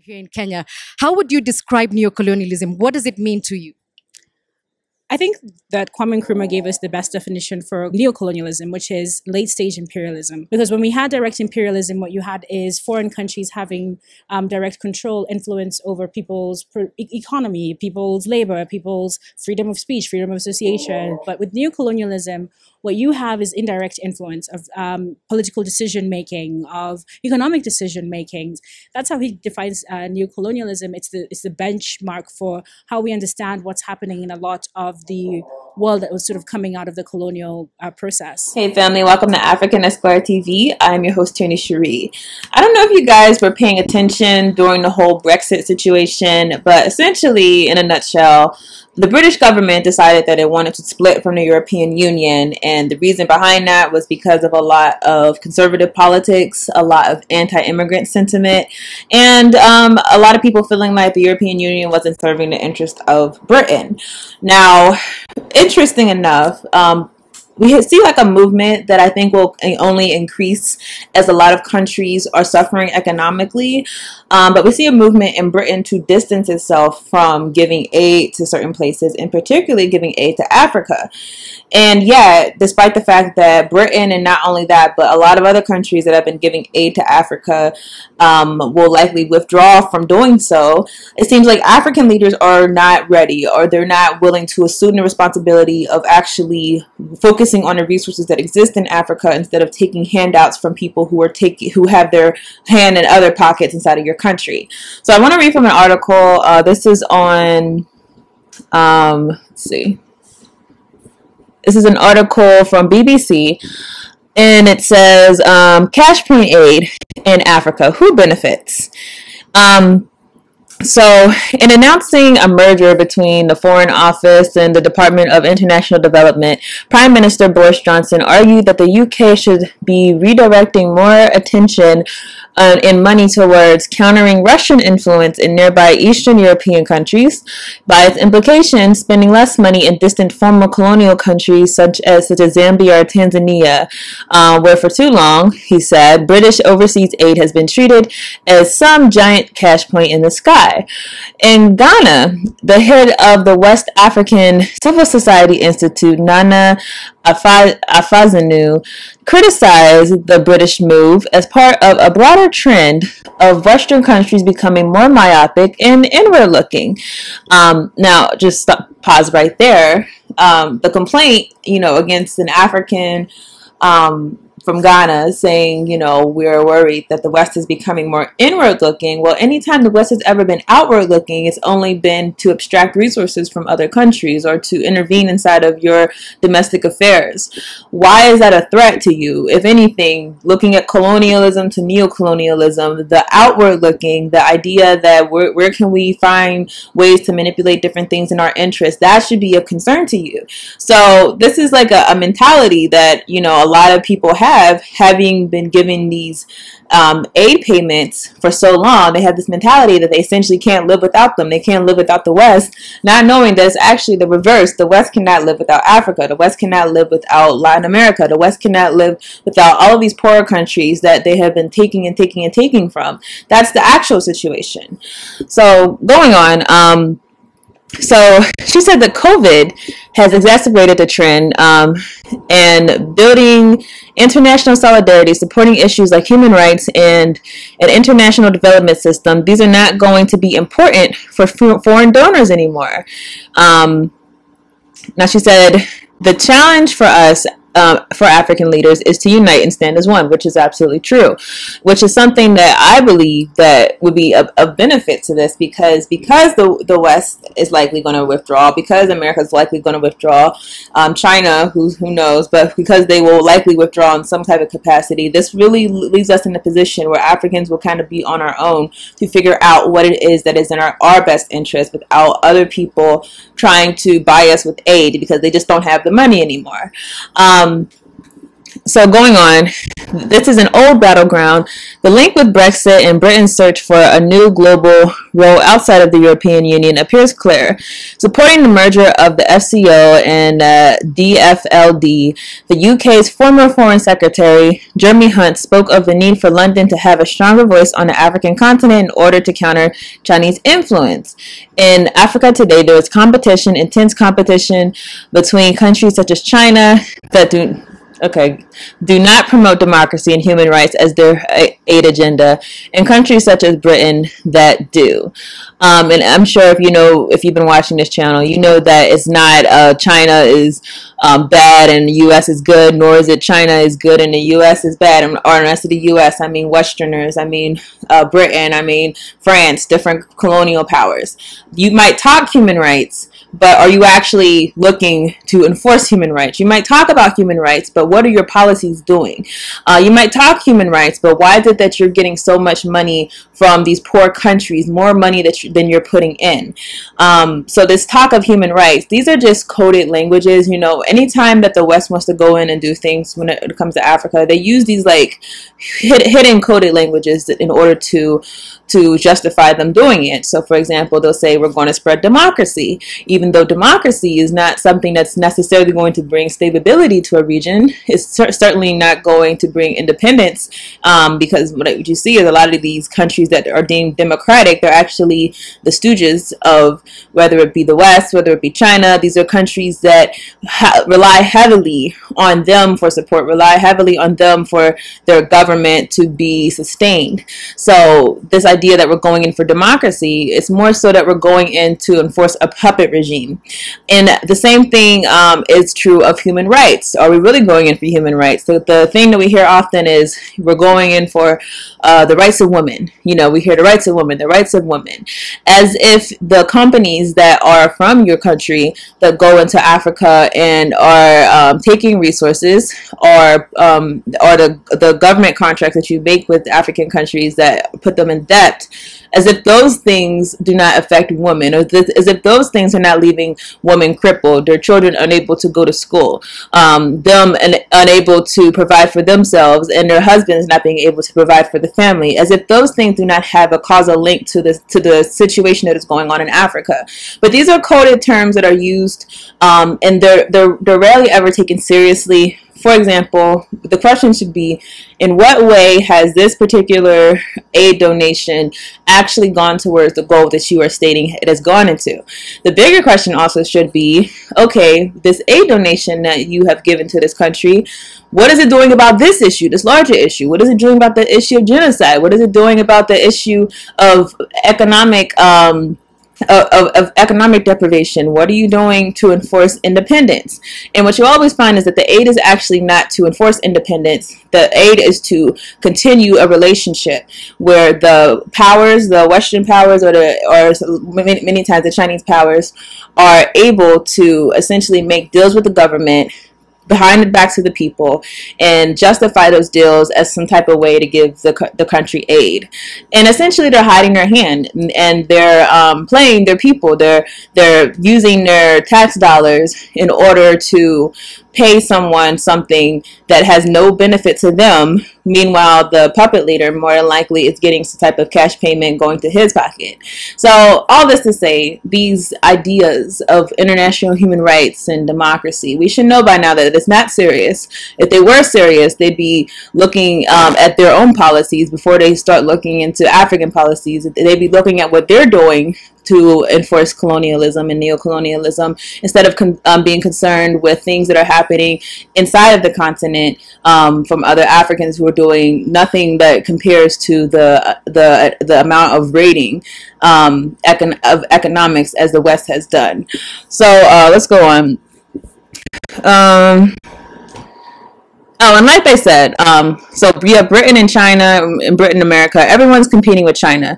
here in Kenya. How would you describe neocolonialism? What does it mean to you? I think that Kwame Nkrumah gave us the best definition for neocolonialism, which is late stage imperialism. Because when we had direct imperialism, what you had is foreign countries having direct control, influence over people's economy, people's labor, people's freedom of speech, freedom of association. But with neocolonialism, what you have is indirect influence of political decision making, of economic decision making. That's how he defines neocolonialism. It's the benchmark for how we understand what's happening in a lot of the world that was sort of coming out of the colonial process. Hey family, welcome to African Esquire TV. I'm your host, Tony Cherie. I don't know if you guys were paying attention during the whole Brexit situation, but essentially, in a nutshell, the British government decided that it wanted to split from the European Union, and the reason behind that was because of a lot of conservative politics, a lot of anti-immigrant sentiment, and a lot of people feeling like the European Union wasn't serving the interest of Britain. Now, interesting enough, we see like a movement that I think will only increase as a lot of countries are suffering economically. But we see a movement in Britain to distance itself from giving aid to certain places, and particularly giving aid to Africa. And yet, despite the fact that Britain, and not only that, but a lot of other countries that have been giving aid to Africa will likely withdraw from doing so, it seems like African leaders are not ready, or they're not willing to assume the responsibility of actually focusing on the resources that exist in Africa instead of taking handouts from people who have their hand in other pockets inside of your country. So I want to read from an article. This is on, let's see. This is an article from BBC, and it says, Cash Point Aid in Africa, who benefits? So, in announcing a merger between the Foreign Office and the Department of International Development, Prime Minister Boris Johnson argued that the UK should be redirecting more attention and money towards countering Russian influence in nearby Eastern European countries. By its implication, spending less money in distant former colonial countries such as Zambia or Tanzania, where for too long, he said, British overseas aid has been treated as some giant cash point in the sky. In Ghana, the head of the West African Civil Society Institute, Nana Afazanu, criticized the British move as part of a broader trend of Western countries becoming more myopic and inward-looking. Now, just pause right there. The complaint, against an African from Ghana saying, we're worried that the West is becoming more inward-looking. Well, anytime the West has ever been outward-looking, it's only been to abstract resources from other countries or to intervene inside of your domestic affairs. Why is that a threat to you? If anything, looking at colonialism to neocolonialism, the outward-looking, the idea that where can we find ways to manipulate different things in our interest, that should be of concern to you. So this is like a mentality that, a lot of people have, having been given these aid payments for so long. They have this mentality that they essentially can't live without them. They can't live without the West, not knowing that it's actually the reverse. The West cannot live without Africa. The West cannot live without Latin America. The West cannot live without all of these poorer countries that they have been taking and taking and taking from. That's the actual situation. So going on, so she said that COVID has exacerbated the trend and building international solidarity, supporting issues like human rights and an international development system. These are not going to be important for foreign donors anymore. Now she said the challenge for us, for African leaders, is to unite and stand as one, which is absolutely true, which is something that I believe that would be of benefit to this, because the West is likely going to withdraw, because America is likely going to withdraw, China, who knows, but because they will likely withdraw in some type of capacity, this really leaves us in a position where Africans will kind of be on our own to figure out what it is that is in our best interest without other people trying to buy us with aid because they just don't have the money anymore. So going on, this is an old battleground. The link with Brexit and Britain's search for a new global role outside of the European Union appears clear. Supporting the merger of the FCO and DFLD, the UK's former Foreign Secretary, Jeremy Hunt, spoke of the need for London to have a stronger voice on the African continent in order to counter Chinese influence. In Africa today, there is competition, intense competition between countries such as China that do not promote democracy and human rights as their aid agenda, and countries such as Britain that do. And I'm sure if you've been watching this channel, you know that it's not China is bad and the U.S. is good, nor is it China is good and the U.S. is bad, or the rest of the U.S. I mean Westerners, I mean Britain, I mean France, different colonial powers. You might talk human rights, but are you actually looking to enforce human rights? You might talk about human rights, but what are your policies doing? You might talk human rights, but why is it that you're getting so much money from these poor countries, more money than you're putting in? So this talk of human rights, these are just coded languages. Anytime that the West wants to go in and do things when it comes to Africa, they use these like hidden coded languages in order to justify them doing it. So for example, they'll say we're going to spread democracy, even though democracy is not something that's necessarily going to bring stability to a region. It's certainly not going to bring independence, because what you see is a lot of these countries that are deemed democratic, they're actually the stooges of whether it be the West, whether it be China. These are countries that rely heavily on them for support, rely heavily on them for their government to be sustained. So this idea that we're going in for democracy, it's more so that we're going in to enforce a puppet regime. And the same thing is true of human rights. Are we really going in for human rights? So the thing that we hear often is we're going in for the rights of women. We hear the rights of women, the rights of women, as if the companies that are from your country that go into Africa and are taking resources, or the government contracts that you make with African countries that put them in debt, as if those things do not affect women, or as if those things are not leaving women crippled, their children unable to go to school, them unable to provide for themselves, and their husbands not being able to provide for the family, as if those things do not have a causal link to the situation that is going on in Africa. But these are coded terms that are used, and they're rarely ever taken seriously. For example, the question should be, in what way has this particular aid donation actually gone towards the goal that you are stating it has gone into? The bigger question also should be, okay, this aid donation that you have given to this country, what is it doing about this issue, this larger issue? What is it doing about the issue of genocide? What is it doing about the issue of economic of economic deprivation? What are you doing to enforce independence? And what you always find is that the aid is actually not to enforce independence. The aid is to continue a relationship where the powers, the Western powers, or many times the Chinese powers, are able to essentially make deals with the government behind the backs of the people and justify those deals as some type of way to give the country aid. And essentially they're hiding their hand, and they're playing their people. They're using their tax dollars in order to pay someone something that has no benefit to them. Meanwhile, the puppet leader more than likely is getting some type of cash payment going to his pocket. So all this to say, these ideas of international human rights and democracy, we should know by now that it's not serious. If they were serious, they'd be looking at their own policies before they start looking into African policies. They'd be looking at what they're doing to enforce colonialism and neocolonialism, instead of being concerned with things that are happening inside of the continent from other Africans who are doing nothing that compares to the amount of raiding of economics as the West has done. So let's go on. Oh, and like I said, so you have Britain and China, and Britain and America. Everyone's competing with China.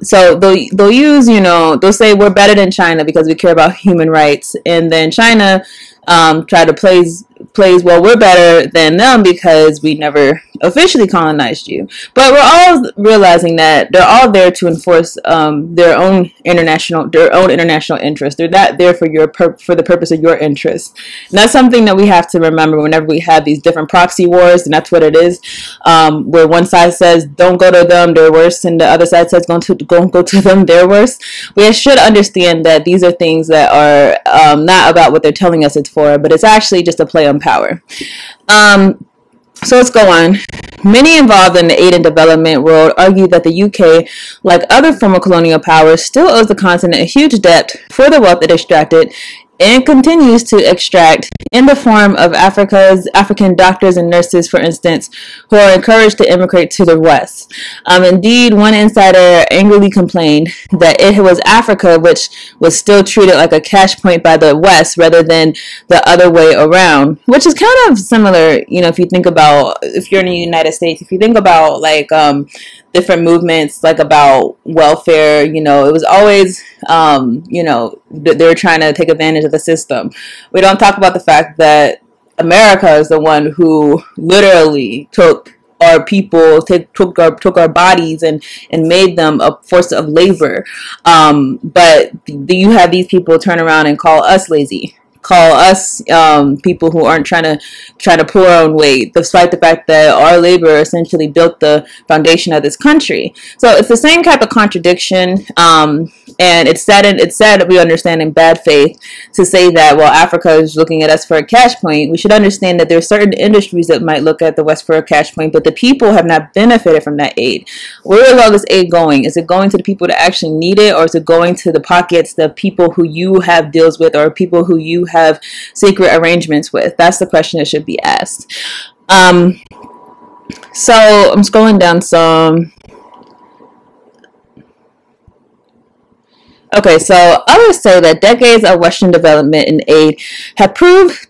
So they'll use, they'll say we're better than China because we care about human rights, and then China try to plays, well, we're better than them because we never officially colonized you. But we're all realizing that they're all there to enforce their own international interests. They're not there for for the purpose of your interests. And that's something that we have to remember whenever we have these different proxy wars, and that's what it is, where one side says don't go to them, they're worse, and the other side says go to them, they're worse. We should understand that these are things that are not about what they're telling us it's for, but it's actually just a play on power. So let's go on. Many involved in the aid and development world argue that the UK, like other former colonial powers, still owes the continent a huge debt for the wealth it extracted and continues to extract in the form of African doctors and nurses, for instance, who are encouraged to immigrate to the West. Indeed, one insider angrily complained that it was Africa which was still treated like a cash point by the West rather than the other way around, which is kind of similar, if you think about, if you're in the United States, if you think about like different movements like about welfare, it was always, they're trying to take advantage of the system. We don't talk about the fact that America is the one who literally took our people, took our bodies and made them a force of labor. But you have these people turn around and call us lazy, call us people who aren't trying to pull our own weight, despite the fact that our labor essentially built the foundation of this country. So it's the same type of contradiction, and it's sad that we understand in bad faith to say that, well, Africa is looking at us for a cash point. We should understand that there are certain industries that might look at the West for a cash point, but the people have not benefited from that aid. Where is all this aid going? Is it going to the people that actually need it, or is it going to the pockets, the people who you have deals with, or people who you have secret arrangements with? That's the question that should be asked. So I'm scrolling down some. Okay, so others say that decades of Western development and aid have proved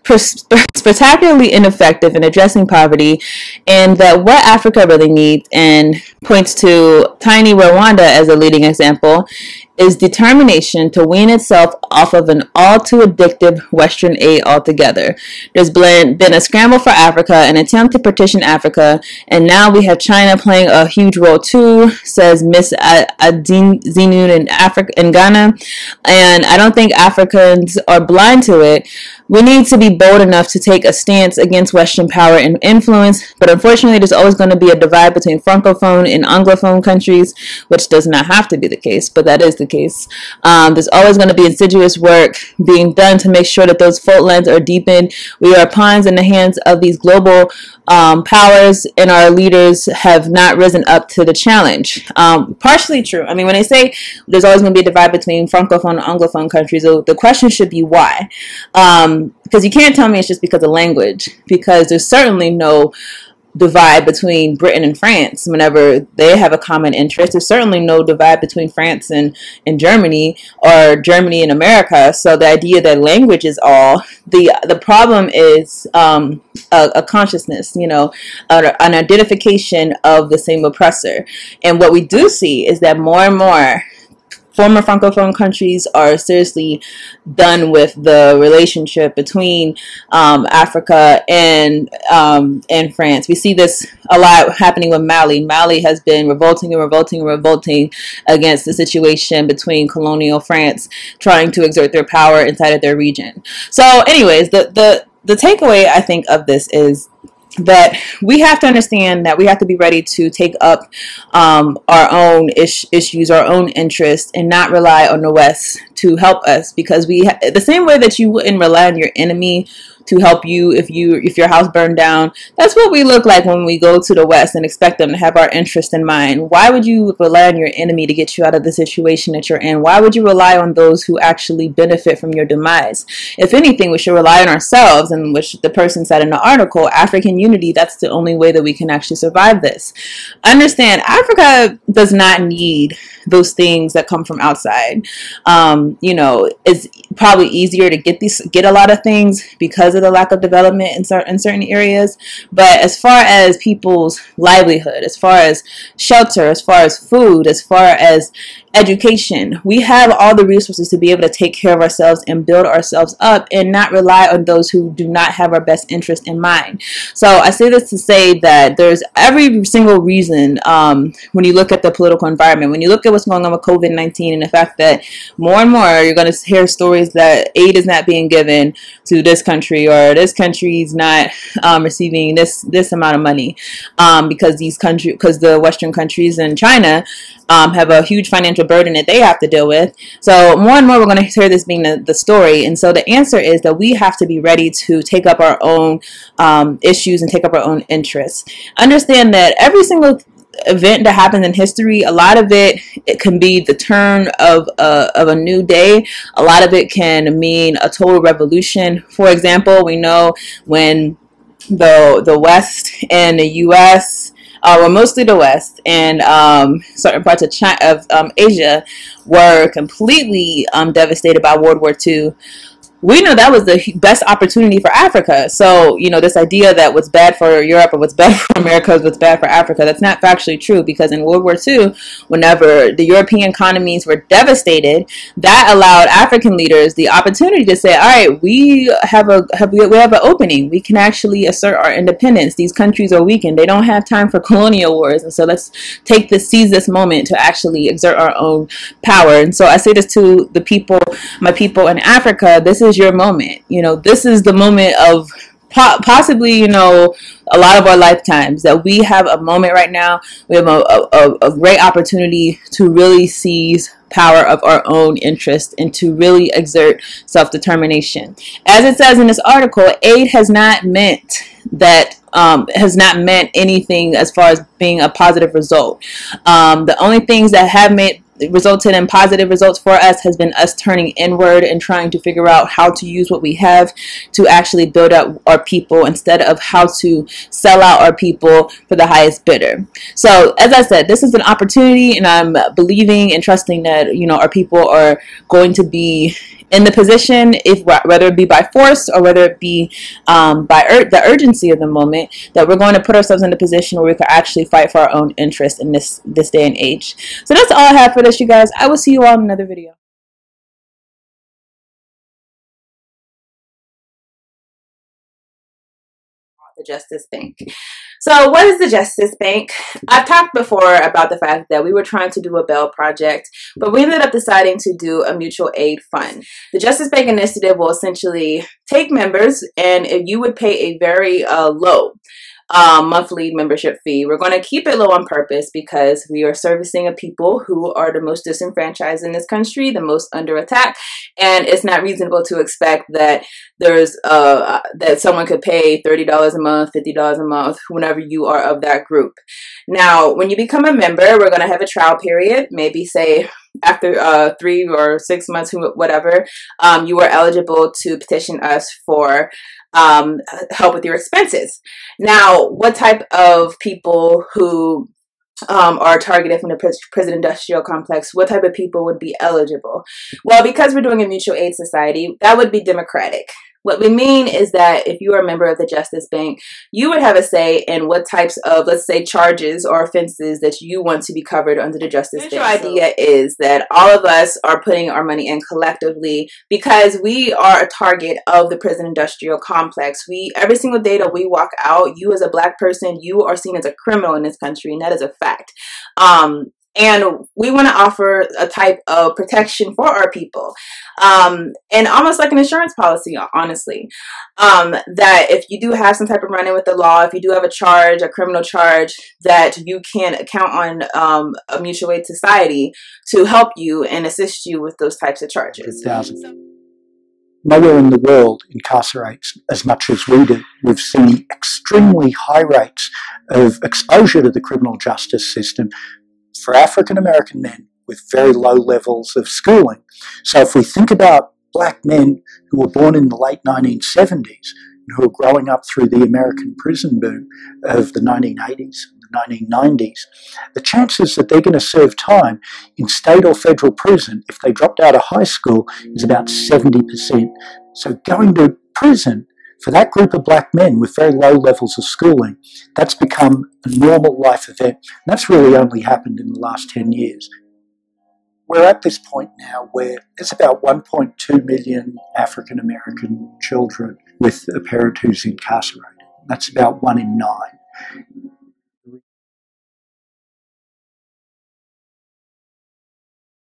spectacularly ineffective in addressing poverty, and that what Africa really needs, and points to tiny Rwanda as a leading example, is determination to wean itself off of an all-too addictive Western aid altogether. There's been a scramble for Africa, an attempt to partition Africa, and now we have China playing a huge role too, says Miss Zinun in Ghana. And I don't think Africans are blind to it. We need to be bold enough to take a stance against Western power and influence, but unfortunately there's always going to be a divide between Francophone and Anglophone countries, which does not have to be the case, but that is the case. There's always going to be insidious work being done to make sure that those fault lines are deepened. We are pawns in the hands of these global powers, and our leaders have not risen up to the challenge. Partially true. I mean, when they say there's always going to be a divide between Francophone and Anglophone countries, the question should be why. Because you can't tell me it's just because of language, because there's certainly no divide between Britain and France whenever they have a common interest. There's certainly no divide between France and Germany, or Germany and America. So the idea that language is all, the problem is a consciousness, an identification of the same oppressor. And what we do see is that more and more former Francophone countries are seriously done with the relationship between Africa and France. We see this a lot happening with Mali. Mali has been revolting against the situation between colonial France trying to exert their power inside of their region. So anyways, the takeaway, I think, of this is that we have to understand that we have to be ready to take up our own issues, our own interests, and not rely on the West to help us, because the same way that you wouldn't rely on your enemy to help you if your house burned down, that's what we look like when we go to the West and expect them to have our interest in mind. Why would you rely on your enemy to get you out of the situation that you're in? Why would you rely on those who actually benefit from your demise? If anything, we should rely on ourselves, and which the person said in the article, African unity, that's the only way that we can actually survive this. Understand, Africa does not need those things that come from outside. It's probably easier to get a lot of things because because of the lack of development in certain areas. But as far as people's livelihood, as far as shelter, as far as food, as far as education, we have all the resources to be able to take care of ourselves and build ourselves up and not rely on those who do not have our best interest in mind. So I say this to say that there's every single reason, when you look at the political environment, when you look at what's going on with COVID-19 and the fact that more and more you're going to hear stories that aid is not being given to this country, or this country's not receiving this amount of money, because the Western countries and China have a huge financial burden that they have to deal with. So more and more we're going to hear this being the story. And so the answer is that we have to be ready to take up our own issues and take up our own interests. Understand that every single event that happens in history, a lot of it can be the turn of a new day. A lot of it can mean a total revolution. For example, we know when the West and the U.S., well, mostly the West and certain parts of Asia were completely devastated by World War II. We know that was the best opportunity for Africa. So, this idea that what's bad for Europe or what's bad for America is what's bad for Africa, that's not factually true, because in World War II, whenever the European economies were devastated, that allowed African leaders the opportunity to say, all right, we have an opening. We can actually assert our independence. These countries are weakened. They don't have time for colonial wars. And so let's seize this moment to actually exert our own power. And so I say this to my people in Africa, this is your moment. This is the moment of possibly, a lot of our lifetimes, that we have a moment right now. We have a great opportunity to really seize power of our own interest and to really exert self-determination. As it says in this article, aid has not meant anything as far as being a positive result. The only things that have resulted in positive results for us has been us turning inward and trying to figure out how to use what we have to actually build up our people, instead of how to sell out our people for the highest bidder. So as I said, this is an opportunity, and I'm believing and trusting that our people are going to be in the position, whether it be by force or whether it be by the urgency of the moment, that we're going to put ourselves in a position where we can actually fight for our own interests in this day and age. So that's all I have for this, you guys. I will see you all in another video. The Justice Bank. So what is the Justice Bank? I've talked before about the fact that we were trying to do a bail project, but we ended up deciding to do a mutual aid fund. The Justice Bank initiative will essentially take members, and if you would pay a very low monthly membership fee. We're going to keep it low on purpose because we are servicing a people who are the most disenfranchised in this country, the most under attack, and it's not reasonable to expect that there's that someone could pay $30 a month, $50 a month, whenever you are of that group. Now, when you become a member, we're going to have a trial period, maybe say after 3 or 6 months, whatever, you are eligible to petition us for help with your expenses. Now, what type of people who are targeted from the prison industrial complex, what type of people would be eligible? Well, because we're doing a mutual aid society, that would be democratic. What we mean is that if you are a member of the Justice Bank, you would have a say in what types of, let's say, charges or offenses that you want to be covered under the Justice Bank. The idea is that all of us are putting our money in collectively because we are a target of the prison industrial complex. Every single day that we walk out, you as a Black person, you are seen as a criminal in this country, and that is a fact. And we want to offer a type of protection for our people, and almost like an insurance policy, honestly, that if you do have some type of run-in with the law, if you do have a charge, a criminal charge, that you can count on a mutual aid society to help you and assist you with those types of charges. Nowhere in the world incarcerates as much as we do. We've seen extremely high rates of exposure to the criminal justice system for African American men with very low levels of schooling. So if we think about Black men who were born in the late 1970s and who are growing up through the American prison boom of the 1980s and the 1990s, the chances that they're going to serve time in state or federal prison if they dropped out of high school is about 70%. So going to prison For that group of black men with very low levels of schooling, that's become a normal life event. And that's really only happened in the last 10 years. We're at this point now where there's about 1.2 million African American children with a parent who's incarcerated. That's about 1 in 9.